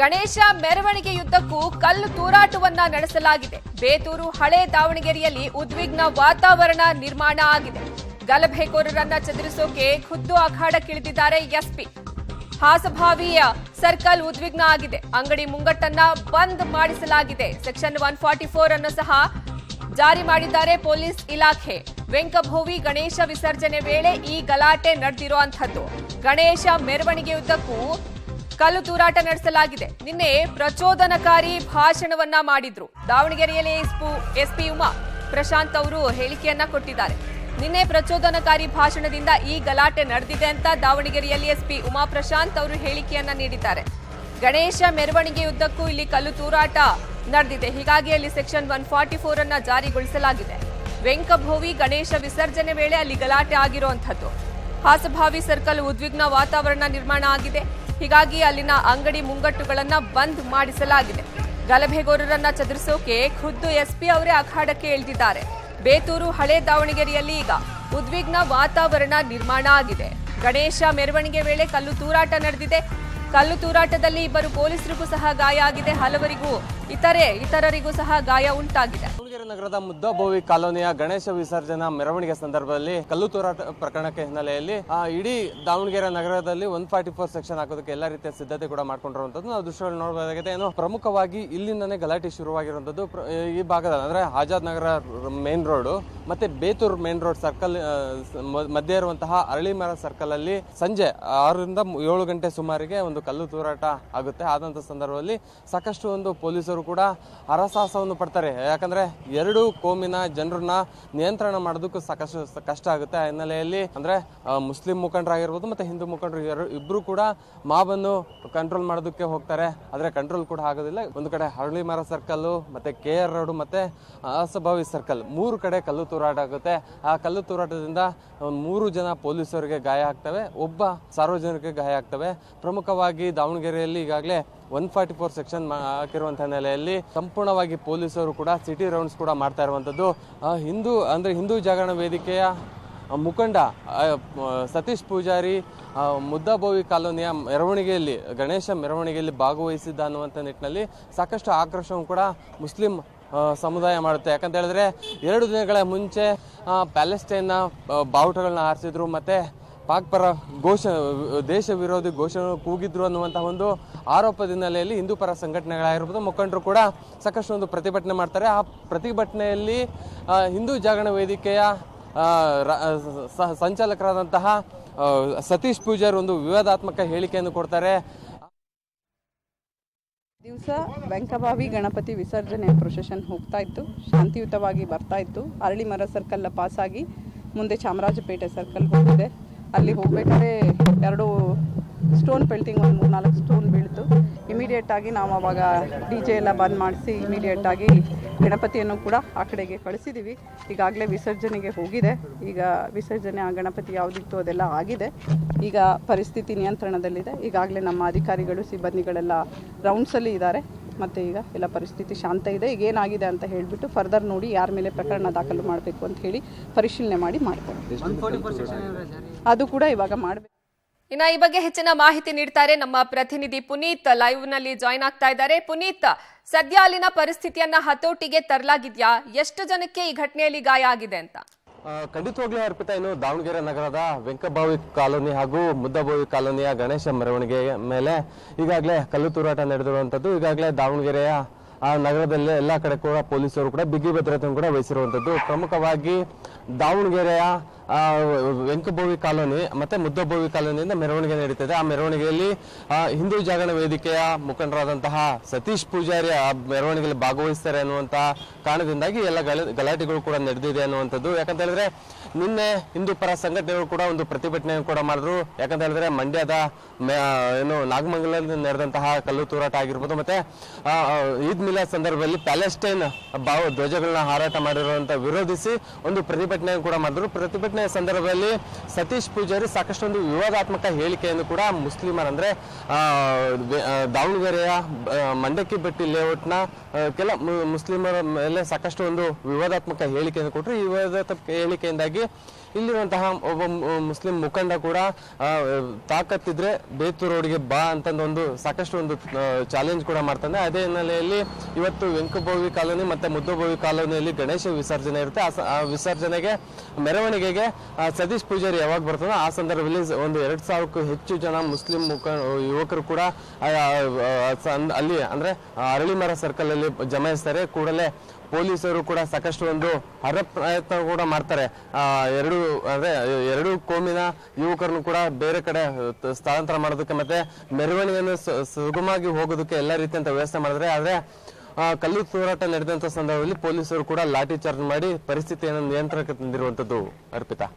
ಗಣೇಶ ಮೆರವಣಿಗೆಯುದ್ದಕ್ಕೂ ಕಲ್ಲು ತೂರಾಟವನ್ನ ನಡೆಸಲಾಗಿದೆ. ಬೇತೂರು ಹಳೆ ದಾವಣಗೆರೆಯಲ್ಲಿ ಉದ್ವಿಗ್ನ ವಾತಾವರಣ ನಿರ್ಮಾಣ ಆಗಿದೆ. ಗಲಭೆಕೋರರನ್ನ ಚದುರಿಸೋಕೆ ಖುದ್ದು ಅಖಾಡಕ್ಕಿಳಿದಿದ್ದಾರೆ ಎಸ್ಪಿ. ಹಾಸಭಾವಿಯ ಸರ್ಕಲ್ ಉದ್ವಿಗ್ನ ಆಗಿದೆ. ಅಂಗಡಿ ಮುಂಗಟ್ಟನ್ನ ಬಂದ್ ಮಾಡಿಸಲಾಗಿದೆ. ಸೆಕ್ಷನ್ 144 ಅನ್ನು ಸಹ ಜಾರಿ ಮಾಡಿದ್ದಾರೆ ಪೊಲೀಸ್ ಇಲಾಖೆ. ವೆಂಕಭೋವಿ ಗಣೇಶ ವಿಸರ್ಜನೆ ವೇಳೆ ಈ ಗಲಾಟೆ ನಡೆದಿರುವಂತದ್ದು. ಗಣೇಶ ಮೆರವಣಿಗೆಯುದ್ದಕ್ಕೂ ಕಲ್ಲು ತೂರಾಟ ನಡೆಸಲಾಗಿದೆ. ನಿನ್ನೆ ಪ್ರಚೋದನಕಾರಿ ಭಾಷಣವನ್ನ ಮಾಡಿದ್ರು. ದಾವಣಗೆರೆಯಲ್ಲಿ ಎಸ್ಪಿ ಉಮಾ ಪ್ರಶಾಂತ್ ಅವರು ಹೇಳಿಕೆಯನ್ನ ಕೊಟ್ಟಿದ್ದಾರೆ. ನಿನ್ನೆ ಪ್ರಚೋದನಕಾರಿ ಭಾಷಣದಿಂದ ಈ ಗಲಾಟೆ ನಡೆದಿದೆ ಅಂತ ದಾವಣಗೆರೆಯಲ್ಲಿ ಎಸ್ಪಿ ಉಮಾ ಪ್ರಶಾಂತ್ ಅವರು ಹೇಳಿಕೆಯನ್ನ ನೀಡಿದ್ದಾರೆ. ಗಣೇಶ ಮೆರವಣಿಗೆಯುದ್ದಕ್ಕೂ ಇಲ್ಲಿ ಕಲ್ಲು ತೂರಾಟ ನಡೆದಿದೆ. ಹೀಗಾಗಿ ಅಲ್ಲಿ ಸೆಕ್ಷನ್ 144 ಅನ್ನ ಜಾರಿಗೊಳಿಸಲಾಗಿದೆ. ವೆಂಕಭೋವಿ ಗಣೇಶ ವಿಸರ್ಜನೆ ವೇಳೆ ಅಲ್ಲಿ ಗಲಾಟೆ ಆಗಿರುವಂತದ್ದು. ಹಾಸಭಾವಿ ಸರ್ಕಲ್ ಉದ್ವಿಗ್ನ ವಾತಾವರಣ ನಿರ್ಮಾಣ ಆಗಿದೆ. ಹೀಗಾಗಿ ಅಲ್ಲಿನ ಅಂಗಡಿ ಮುಂಗಟ್ಟುಗಳನ್ನ ಬಂದ್ ಮಾಡಿಸಲಾಗಿದೆ. ಗಲಭೆಗೋರರನ್ನ ಚದುರಿಸೋಕೆ ಖುದ್ದು ಎಸ್ಪಿ ಅವರೇ ಅಖಾಡಕ್ಕೆ ಇಳಿದಿದ್ದಾರೆ. ಬೇತೂರು ಹಳೆ ದಾವಣಗೆರೆಯಲ್ಲಿ ಈಗ ಉದ್ವಿಗ್ನ ವಾತಾವರಣ ನಿರ್ಮಾಣ ಆಗಿದೆ. ಗಣೇಶ ಮೆರವಣಿಗೆ ವೇಳೆ ಕಲ್ಲು ತೂರಾಟ ನಡೆದಿದೆ. ಕಲ್ಲು ತೂರಾಟದಲ್ಲಿ ಇಬ್ಬರು ಪೊಲೀಸರಿಗೂ ಸಹ ಗಾಯ ಆಗಿದೆ. ಹಲವರಿಗೂ ಇತರರಿಗೂ ಸಹ ಗಾಯ ಉಂಟಾಗಿದೆ. ದಾವಣಗೆರೆ ನಗರದ ಮುದ್ದಬೋವಿ ಕಾಲೋನಿಯ ಗಣೇಶ ವಿಸರ್ಜನಾ ಮೆರವಣಿಗೆ ಸಂದರ್ಭದಲ್ಲಿ ಕಲ್ಲು ತೂರಾಟ ಪ್ರಕರಣಕ್ಕೆ ಹಿನ್ನೆಲೆಯಲ್ಲಿ ಇಡೀ ದಾವಣಗೆರೆ ನಗರದಲ್ಲಿ 144 ಸೆಕ್ಷನ್ ಹಾಕೋದಕ್ಕೆ ಎಲ್ಲಾ ರೀತಿಯ ಸಿದ್ಧತೆ ಕೂಡ ಮಾಡ್ಕೊಂಡಿರುವಂತದ್ದು ನಾವು ದೃಶ್ಯಗಳು ನೋಡಬಹುದಾಗಿದೆ. ಏನು ಪ್ರಮುಖವಾಗಿ ಇಲ್ಲಿಂದನೇ ಗಲಾಟೆ ಶುರುವಾಗಿರುವಂತದ್ದು. ಈ ಭಾಗದಲ್ಲಿ ಅಂದ್ರೆ ಆಜಾದ್ ನಗರ ಮೇನ್ ರೋಡ್ ಮತ್ತೆ ಬೇತೂರು ಮೇನ್ ರೋಡ್ ಸರ್ಕಲ್ ಮಧ್ಯೆ ಇರುವಂತಹ ಅರಳಿಮರ ಸರ್ಕಲ್ ಅಲ್ಲಿ ಸಂಜೆ 6 ರಿಂದ 7 ಗಂಟೆ ಸುಮಾರಿಗೆ ಒಂದು ಕಲ್ಲು ತೂರಾಟ ಆಗುತ್ತೆ. ಆದಂತ ಸಂದರ್ಭದಲ್ಲಿ ಸಾಕಷ್ಟು ಒಂದು ಪೊಲೀಸರು ಕೂಡ ಹರಸಾಹಸವನ್ನು ಪಡ್ತಾರೆ. ಯಾಕಂದ್ರೆ ಎರಡು ಕೋಮಿನ ಜನರನ್ನ ನಿಯಂತ್ರಣ ಮಾಡೋದಕ್ಕೂ ಸಾಕಷ್ಟು ಕಷ್ಟ ಆಗುತ್ತೆ. ಆ ಹಿನ್ನೆಲೆಯಲ್ಲಿ ಅಂದ್ರೆ ಮುಸ್ಲಿಂ ಮುಖಂಡರಾಗಿರ್ಬೋದು ಮತ್ತೆ ಹಿಂದೂ ಮುಖಂಡರು ಇಬ್ರು ಕೂಡ ಮಾಬನ್ನು ಕಂಟ್ರೋಲ್ ಮಾಡೋದಕ್ಕೆ ಹೋಗ್ತಾರೆ. ಆದ್ರೆ ಕಂಟ್ರೋಲ್ ಕೂಡ ಆಗೋದಿಲ್ಲ. ಒಂದು ಕಡೆ ಹರಳಿಮರ ಸರ್ಕಲ್ ಮತ್ತೆ KR ರೋಡ್ ಮತ್ತೆ ಹಾಸಭಾವಿ ಸರ್ಕಲ್ 3 ಕಡೆ ಕಲ್ಲು ತೂರಾಟ ಆಗುತ್ತೆ. ಆ ಕಲ್ಲು ತೂರಾಟದಿಂದ 3 ಜನ ಪೊಲೀಸರಿಗೆ ಗಾಯ ಆಗ್ತವೆ, ಒಬ್ಬ ಸಾರ್ವಜನಿಕರಿಗೆ ಗಾಯ ಆಗ್ತವೆ. ಪ್ರಮುಖವಾಗಿ ದಾವಣಗೆರೆಯಲ್ಲಿ ಈಗಾಗಲೇ 144 ಸೆಕ್ಷನ್ ಹಾಕಿರುವಂತಹ ಹಿನ್ನೆಲೆಯಲ್ಲಿ ಸಂಪೂರ್ಣವಾಗಿ ಪೊಲೀಸರು ಕೂಡ ಸಿಟಿ ರೌಂಡ್ಸ್ ಕೂಡ ಮಾಡ್ತಾ ಇರುವಂತದ್ದು. ಹಿಂದೂ ಜಾಗರಣ ವೇದಿಕೆಯ ಮುಖಂಡ ಸತೀಶ್ ಪೂಜಾರಿ ಮುದ್ದಬೋವಿ ಕಾಲೋನಿಯ ಮೆರವಣಿಗೆಯಲ್ಲಿ ಗಣೇಶ ಮೆರವಣಿಗೆಯಲ್ಲಿ ಭಾಗವಹಿಸಿದ್ದ ಅನ್ನುವಂಥ ನಿಟ್ಟಿನಲ್ಲಿ ಸಾಕಷ್ಟು ಆಕ್ರೋಶವನ್ನು ಕೂಡ ಮುಸ್ಲಿಂ ಸಮುದಾಯ ಮಾಡುತ್ತೆ. ಯಾಕಂತ ಹೇಳಿದ್ರೆ 2 ದಿನಗಳ ಮುಂಚೆ ಪ್ಯಾಲೆಸ್ಟೈನ್ನ ಬಾವುಟಗಳನ್ನ ಹಾರಿಸಿದ್ರು ಮತ್ತೆ ಪಾಕ್ ಪರ ದೇಶ ವಿರೋಧಿ ಘೋಷಣೆ ಕೂಗಿದ್ರು ಅನ್ನುವಂತಹ ಒಂದು ಆರೋಪದ ಹಿನ್ನೆಲೆಯಲ್ಲಿ ಹಿಂದೂ ಪರ ಸಂಘಟನೆಗಳಾಗಿರ್ಬೋದು ಮುಖಂಡರು ಕೂಡ ಸಾಕಷ್ಟು ಒಂದು ಪ್ರತಿಭಟನೆ ಮಾಡ್ತಾರೆ. ಆ ಪ್ರತಿಭಟನೆಯಲ್ಲಿ ಹಿಂದೂ ಜಾಗರಣ ವೇದಿಕೆಯ ಸಂಚಾಲಕರಾದಂತಹ ಸತೀಶ್ ಪೂಜಾರಿ ಒಂದು ವಿವಾದಾತ್ಮಕ ಹೇಳಿಕೆಯನ್ನು ಕೊಡ್ತಾರೆ. ದಿವಸ ವೆಂಕಭಾವಿ ಗಣಪತಿ ವಿಸರ್ಜನೆ ಪ್ರೊಸೆಷನ್ ಹೋಗ್ತಾ ಇತ್ತು, ಶಾಂತಿಯುತವಾಗಿ ಬರ್ತಾ ಇತ್ತು. ಅರಳಿಮರ ಸರ್ಕಲ್ ಪಾಸ್ ಆಗಿ ಮುಂದೆ ಚಾಮರಾಜಪೇಟೆ ಸರ್ಕಲ್ ಹೋಗಿದೆ. ಅಲ್ಲಿ ಹೋಗ್ಬೇಕಾದ್ರೆ 2 ಸ್ಟೋನ್ ಪೆಲ್ಟಿಂಗ್, ಒಂದು 3-4 ಸ್ಟೋನ್ ಬೀಳ್ತು. ಇಮಿಡಿಯೇಟ್ ಆಗಿ ನಾವು ಅವಾಗ DJ ಎಲ್ಲ ಬಂದ್ ಮಾಡಿಸಿ ಇಮಿಡಿಯೇಟ್ ಆಗಿ ಗಣಪತಿಯನ್ನು ಕೂಡ ಆ ಕಡೆಗೆ ಕಳಿಸಿದ್ದೀವಿ. ಈಗಾಗಲೇ ವಿಸರ್ಜನೆಗೆ ಹೋಗಿದೆ. ಈಗ ವಿಸರ್ಜನೆ ಆ ಗಣಪತಿ ಯಾವುದಿತ್ತು ಅದೆಲ್ಲ ಆಗಿದೆ. ಈಗ ಪರಿಸ್ಥಿತಿ ನಿಯಂತ್ರಣದಲ್ಲಿದೆ. ಈಗಾಗಲೇ ನಮ್ಮ ಅಧಿಕಾರಿಗಳು ಸಿಬ್ಬಂದಿಗಳೆಲ್ಲ ರೌಂಡ್ಸಲ್ಲಿ ಇದ್ದಾರೆ. ಮತ್ತು ಈಗ ಎಲ್ಲ ಪರಿಸ್ಥಿತಿ ಶಾಂತ ಇದೆ. ಈಗ ಏನಾಗಿದೆ ಅಂತ ಹೇಳಿಬಿಟ್ಟು ಫರ್ದರ್ ನೋಡಿ ಯಾರ ಮೇಲೆ ಪ್ರಕರಣ ದಾಖಲು ಮಾಡಬೇಕು ಅಂತ ಹೇಳಿ ಪರಿಶೀಲನೆ ಮಾಡಿ ಮಾಡ್ಕೊಂಡು ಅದು ಕೂಡ ಇವಾಗ ಮಾಡಬೇಕು. ಇನ್ನು ಈ ಬಗ್ಗೆ ಹೆಚ್ಚಿನ ಮಾಹಿತಿ ನೀಡ್ತಾರೆ ನಮ್ಮ ಪ್ರತಿನಿಧಿ ಪುನೀತ್. ಲೈವ್ ನಲ್ಲಿ ಜಾಯ್ನ್ ಆಗ್ತಾ ಇದ್ದಾರೆ. ಪುನೀತ್, ಸದ್ಯ ಅಲ್ಲಿನ ಪರಿಸ್ಥಿತಿಯನ್ನ ಹತೋಟಿಗೆ ತರಲಾಗಿದ್ಯಾ? ಎಷ್ಟು ಜನಕ್ಕೆ ಈ ಘಟನೆಯಲ್ಲಿ ಗಾಯ ಆಗಿದೆ ಅಂತ? ಖಂಡಿತವಾಗ್ಲೂ ಅರ್ಪಿತಾ, ಇನ್ನು ದಾವಣಗೆರೆ ನಗರದ ವೆಂಕಭಾವಿ ಕಾಲೋನಿ ಹಾಗೂ ಮುದ್ದಬೋವಿ ಕಾಲೋನಿಯ ಗಣೇಶ ಮೆರವಣಿಗೆ ಮೇಲೆ ಈಗಾಗಲೇ ಕಲ್ಲು ತೂರಾಟ ನಡೆದಿರುವಂತದ್ದು. ಈಗಾಗಲೇ ದಾವಣಗೆರೆಯ ನಗರದಲ್ಲಿ ಎಲ್ಲಾ ಕಡೆ ಕೂಡ ಪೊಲೀಸರು ಕೂಡ ಬಿಗಿ ಭದ್ರತೆಯನ್ನು ಕೂಡ ವಹಿಸಿರುವಂತದ್ದು. ಪ್ರಮುಖವಾಗಿ ದಾವಣಗೆರೆಯ ವೆಂಕಭೋವಿ ಕಾಲೋನಿ ಮತ್ತೆ ಮುದ್ದಬೋವಿ ಕಾಲೋನಿಯಿಂದ ಮೆರವಣಿಗೆ ನಡೀತಿದೆ. ಆ ಮೆರವಣಿಗೆಯಲ್ಲಿ ಹಿಂದೂ ಜಾಗರಣ ವೇದಿಕೆಯ ಮುಖಂಡರಾದಂತಹ ಸತೀಶ್ ಪೂಜಾರಿ ಆ ಮೆರವಣಿಗೆಯಲ್ಲಿ ಭಾಗವಹಿಸ್ತಾರೆ ಅನ್ನುವಂತ ಕಾರಣದಿಂದಾಗಿ ಎಲ್ಲ ಗಲಾಟೆಗಳು ಕೂಡ ನಡೆದಿದೆ ಅನ್ನುವಂಥದ್ದು. ಯಾಕಂತ ಹೇಳಿದ್ರೆ ನಿನ್ನೆ ಹಿಂದೂ ಪರ ಸಂಘಟನೆಗಳು ಕೂಡ ಒಂದು ಪ್ರತಿಭಟನೆಯನ್ನು ಕೂಡ ಮಾಡಿದ್ರು. ಯಾಕಂತ ಹೇಳಿದ್ರೆ ಮಂಡ್ಯದ ನಾಗಮಂಗಲದಲ್ಲಿ ನಡೆದಂತಹ ಕಲ್ಲು ತೂರಾಟ ಆಗಿರ್ಬೋದು ಮತ್ತೆ ಈದ್ ಮಿಲಾದ್ ಸಂದರ್ಭದಲ್ಲಿ ಪ್ಯಾಲೆಸ್ಟೈನ್ ಧ್ವಜಗಳನ್ನ ಹಾರಾಟ ಮಾಡಿರುವಂತ ವಿರೋಧಿಸಿ ಒಂದು ಪ್ರತಿಭಟನೆಯನ್ನು ಕೂಡ ಮಾಡಿದ್ರು. ಪ್ರತಿಭಟನೆಯ ಸಂದರ್ಭದಲ್ಲಿ ಸತೀಶ್ ಪೂಜಾರಿ ಸಾಕಷ್ಟು ಒಂದು ವಿವಾದಾತ್ಮಕ ಹೇಳಿಕೆಯನ್ನು ಕೂಡ ಮುಸ್ಲಿಮರ ಅಂದ್ರೆ ದಾವಣಗೆರೆಯ ಮಂಡಕ್ಕಿ ಬೆಟ್ಟಿ ಲೇಔಟ್ನ ಕೆಲ ಮುಸ್ಲಿಮರ ಮೇಲೆ ಸಾಕಷ್ಟು ಒಂದು ವಿವಾದಾತ್ಮಕ ಹೇಳಿಕೆಯನ್ನು ಕೊಟ್ಟರು. ಈ ವಿವಾದಾತ್ಮಕ ಹೇಳಿಕೆಯಿಂದಾಗಿ ಇಲ್ಲಿರುವಂತಹ ಒಬ್ಬ ಮುಸ್ಲಿಂ ಮುಖಂಡ ಕೂಡ ತಾಕತ್ತಿದ್ರೆ ಬೇತೂರು ರೋಡ್ಗೆ ಬಾ ಅಂತಂದು ಒಂದು ಸಾಕಷ್ಟು ಒಂದು ಚಾಲೆಂಜ್ ಕೂಡ ಮಾಡ್ತಾನೆ. ಅದೇ ಹಿನ್ನೆಲೆಯಲ್ಲಿ ಇವತ್ತು ವೆಂಕಬೋವಿ ಕಾಲೋನಿ ಮತ್ತೆ ಮುದ್ದಬೋವಿ ಕಾಲೋನಿಯಲ್ಲಿ ಗಣೇಶ ವಿಸರ್ಜನೆ ಇರುತ್ತೆ. ಆ ವಿಸರ್ಜನೆಗೆ ಮೆರವಣಿಗೆಗೆ ಸತೀಶ್ ಪೂಜಾರಿ ಯಾವಾಗ ಬರ್ತದೋ ಆ ಸಂದರ್ಭದಲ್ಲಿ ಒಂದು 2,000ಕ್ಕೂ ಹೆಚ್ಚು ಜನ ಮುಸ್ಲಿಂ ಯುವಕರು ಕೂಡ ಅಲ್ಲಿ ಅಂದ್ರೆ ಅರಳಿಮರ ಸರ್ಕಲ್ ಅಲ್ಲಿ ಜಮಾಯಿಸ್ತಾರೆ. ಕೂಡಲೇ ಪೊಲೀಸರು ಕೂಡ ಸಾಕಷ್ಟು ಒಂದು ಪ್ರಯತ್ನ ಕೂಡ ಮಾಡ್ತಾರೆ. ಎರಡು ಕೋಮಿನ ಯುವಕರನ್ನು ಕೂಡ ಬೇರೆ ಕಡೆ ಸ್ಥಳಾಂತರ ಮಾಡೋದಕ್ಕೆ ಮತ್ತೆ ಮೆರವಣಿಗೆಯನ್ನು ಸುಗಮವಾಗಿ ಹೋಗೋದಕ್ಕೆ ಎಲ್ಲ ರೀತಿಯಂತ ವ್ಯವಸ್ಥೆ ಮಾಡಿದ್ರೆ. ಆದ್ರೆ ಕಲ್ಲು ತೂರಾಟ ನಡೆದಂತ ಸಂದರ್ಭದಲ್ಲಿ ಪೊಲೀಸರು ಕೂಡ ಲಾಠಿ ಚಾರ್ಜ್ ಮಾಡಿ ಪರಿಸ್ಥಿತಿಯನ್ನು ನಿಯಂತ್ರಣಕ್ಕೆ ತಂದಿರುವಂತದ್ದು. ಅರ್ಪಿತಾ.